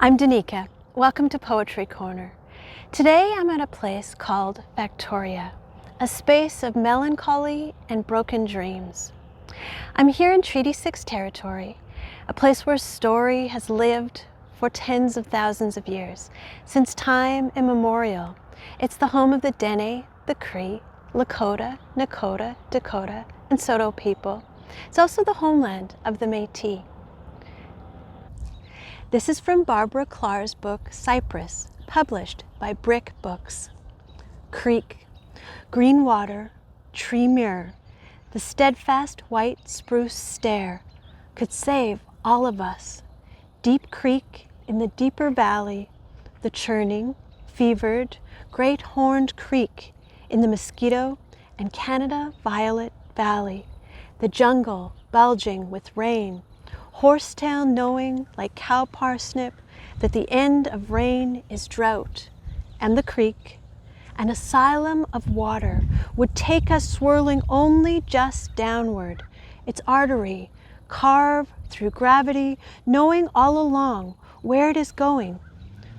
I'm Danica. Welcome to Poetry Corner. Today I'm at a place called Factoria, a space of melancholy and broken dreams. I'm here in Treaty 6 territory, a place where story has lived for tens of thousands of years, since time immemorial. It's the home of the Dene, the Cree, Lakota, Nakota, Dakota, and Saulteaux people. It's also the homeland of the Métis. This is from Barbara Clar's book, Cypress, published by Brick Books. Creek, green water, tree mirror, the steadfast white spruce stare could save all of us. Deep creek in the deeper valley, the churning, fevered, great horned creek in the Mosquito and Canada Violet Valley, the jungle bulging with rain, horsetail knowing like cow parsnip that the end of rain is drought, and the creek, an asylum of water, would take us swirling only just downward, its artery carved through gravity, knowing all along where it is going.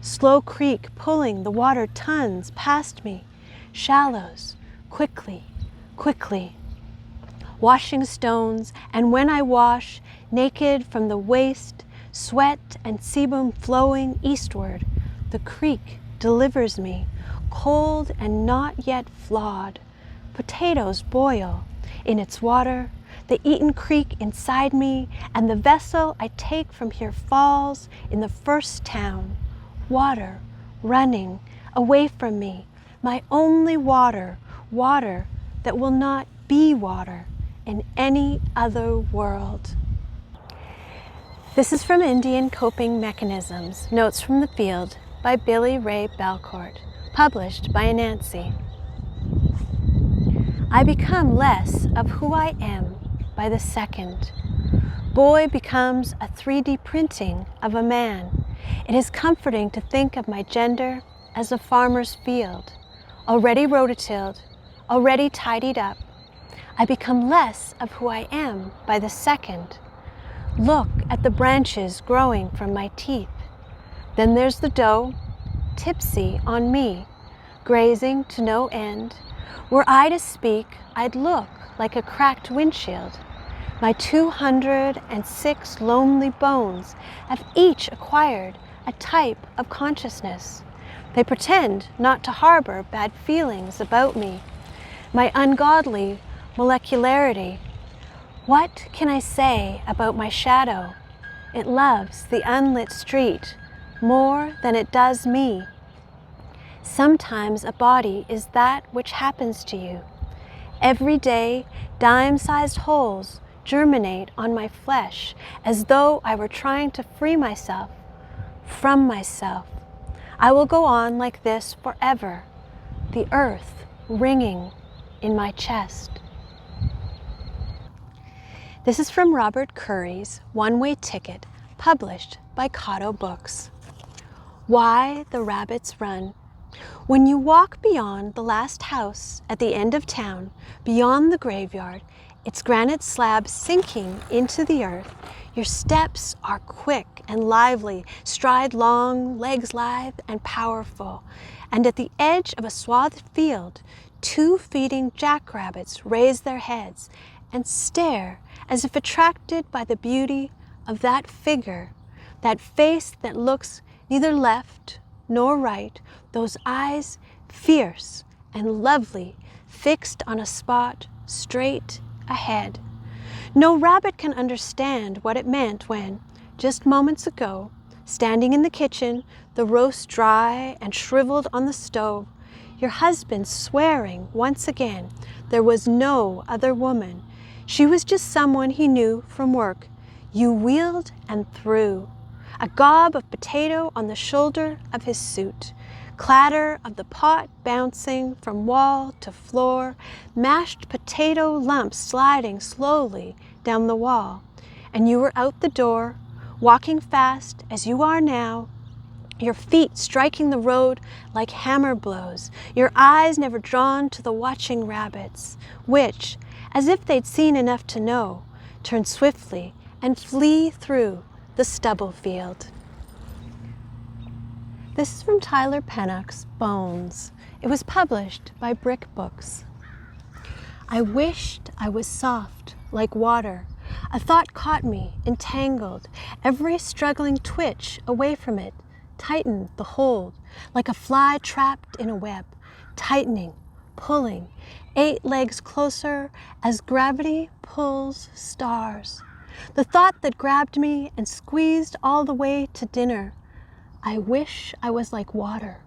Slow creek pulling the water tons past me, shallows, quickly, quickly. Washing stones, and when I wash, naked from the waist, sweat and sebum flowing eastward, the creek delivers me, cold and not yet flawed. Potatoes boil in its water, the eaten creek inside me, and the vessel I take from here falls in the first town. Water running away from me, my only water, water that will not be water in any other world. This is from Indian Coping Mechanisms, Notes from the Field by Billy Ray Belcourt, published by Anansi. I become less of who I am by the second. Boy becomes a 3D printing of a man. It is comforting to think of my gender as a farmer's field, already rototilled, already tidied up. I become less of who I am by the second. Look at the branches growing from my teeth. Then there's the doe, tipsy on me, grazing to no end. Were I to speak, I'd look like a cracked windshield. My 206 lonely bones have each acquired a type of consciousness. They pretend not to harbor bad feelings about me. My ungodly molecularity. What can I say about my shadow? It loves the unlit street more than it does me. Sometimes a body is that which happens to you. Every day, dime-sized holes germinate on my flesh as though I were trying to free myself from myself. I will go on like this forever, the earth ringing in my chest. This is from Robert Curry's One-Way Ticket, published by Cotto Books. Why the Rabbits Run. When you walk beyond the last house at the end of town, beyond the graveyard, its granite slab sinking into the earth, your steps are quick and lively, stride long, legs lithe and powerful. And at the edge of a swathed field, 2 feeding jackrabbits raise their heads and stare as if attracted by the beauty of that figure, that face that looks neither left nor right, those eyes fierce and lovely, fixed on a spot straight ahead. No rabbit can understand what it meant when, just moments ago, standing in the kitchen, the roast dry and shriveled on the stove, your husband swearing once again there was no other woman. She was just someone he knew from work. You wheeled and threw a gob of potato on the shoulder of his suit, clatter of the pot bouncing from wall to floor, mashed potato lumps sliding slowly down the wall. And you were out the door, walking fast as you are now, your feet striking the road like hammer blows, your eyes never drawn to the watching rabbits, which, as if they'd seen enough to know, turn swiftly and flee through the stubble field. This is from Tyler Pennock's Bones. It was published by Brick Books. I wished I was soft like water. A thought caught me, entangled. Every struggling twitch away from it tightened the hold, like a fly trapped in a web, tightening, pulling, 8 legs closer as gravity pulls stars. The thought that grabbed me and squeezed all the way to dinner. I wish I was like water,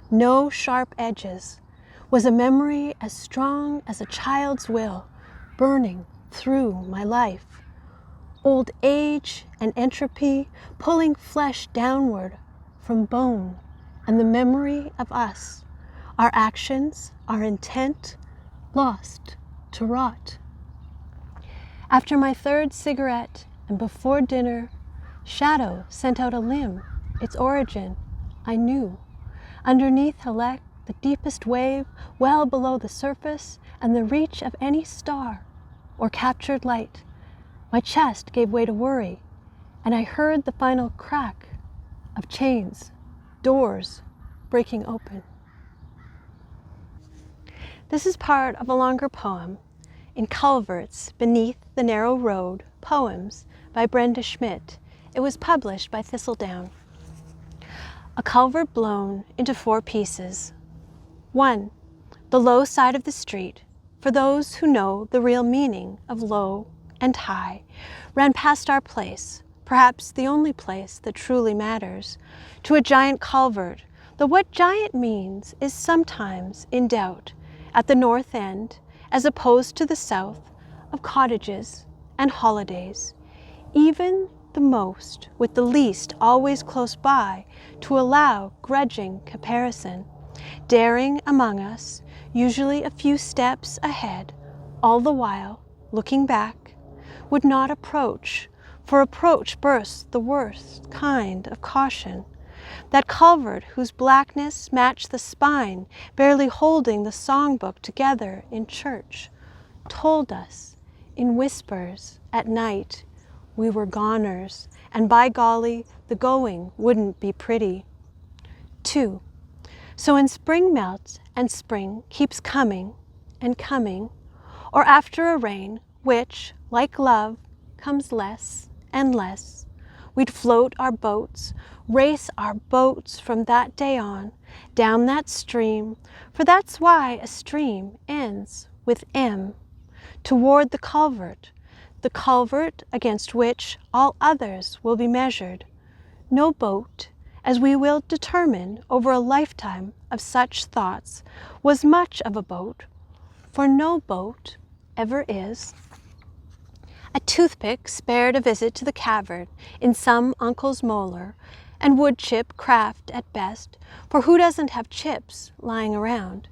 no sharp edges, was a memory as strong as a child's will, burning through my life. Old age and entropy pulling flesh downward from bone, and the memory of us, our actions, our intent, lost to rot. After my 3rd cigarette and before dinner, shadow sent out a limb. Its origin I knew. Underneath Halek, the deepest wave, well below the surface and the reach of any star or captured light, my chest gave way to worry, and I heard the final crack of chains, doors breaking open. This is part of a longer poem in Culverts Beneath the Narrow Road, Poems by Brenda Schmidt. It was published by Thistledown. A culvert blown into 4 pieces. 1. The low side of the street, for those who know the real meaning of low and high, ran past our place, perhaps the only place that truly matters, to a giant culvert, though what giant means is sometimes in doubt, at the north end, as opposed to the south, of cottages and holidays, even the most with the least always close by to allow grudging comparison, daring among us, usually a few steps ahead, all the while looking back, would not approach, for approach bursts the worst kind of caution. That culvert whose blackness matched the spine barely holding the songbook together in church, told us in whispers at night we were goners, and by golly, the going wouldn't be pretty. 2. So when spring melts and spring keeps coming and coming, or after a rain, which, like love, comes less and less, we'd float our boats, race our boats from that day on, down that stream, for that's why a stream ends with M, toward the culvert against which all others will be measured. No boat, as we will determine over a lifetime of such thoughts, was much of a boat, for no boat ever is. A toothpick spared a visit to the cavern in some uncle's molar, and wood chip craft at best, for who doesn't have chips lying around?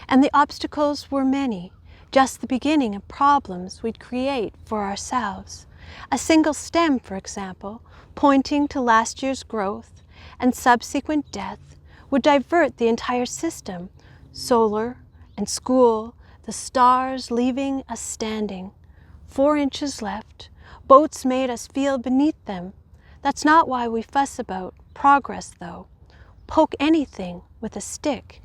And the obstacles were many, just the beginning of problems we'd create for ourselves. A single stem, for example, pointing to last year's growth and subsequent death, would divert the entire system, solar and school, the stars leaving us standing. 4 inches left, boats made us feel beneath them. That's not why we fuss about progress, though. Poke anything with a stick,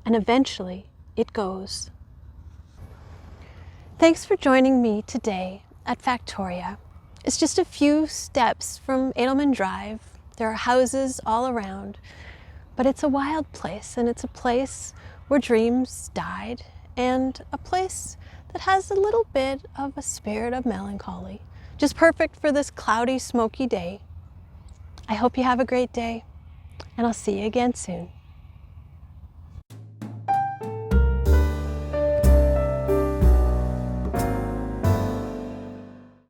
and eventually it goes. Thanks for joining me today at Factoria. It's just a few steps from Edelman Drive. There are houses all around, but it's a wild place, and it's a place where dreams died, and a place that has a little bit of a spirit of melancholy. Just perfect for this cloudy, smoky day. I hope you have a great day, and I'll see you again soon.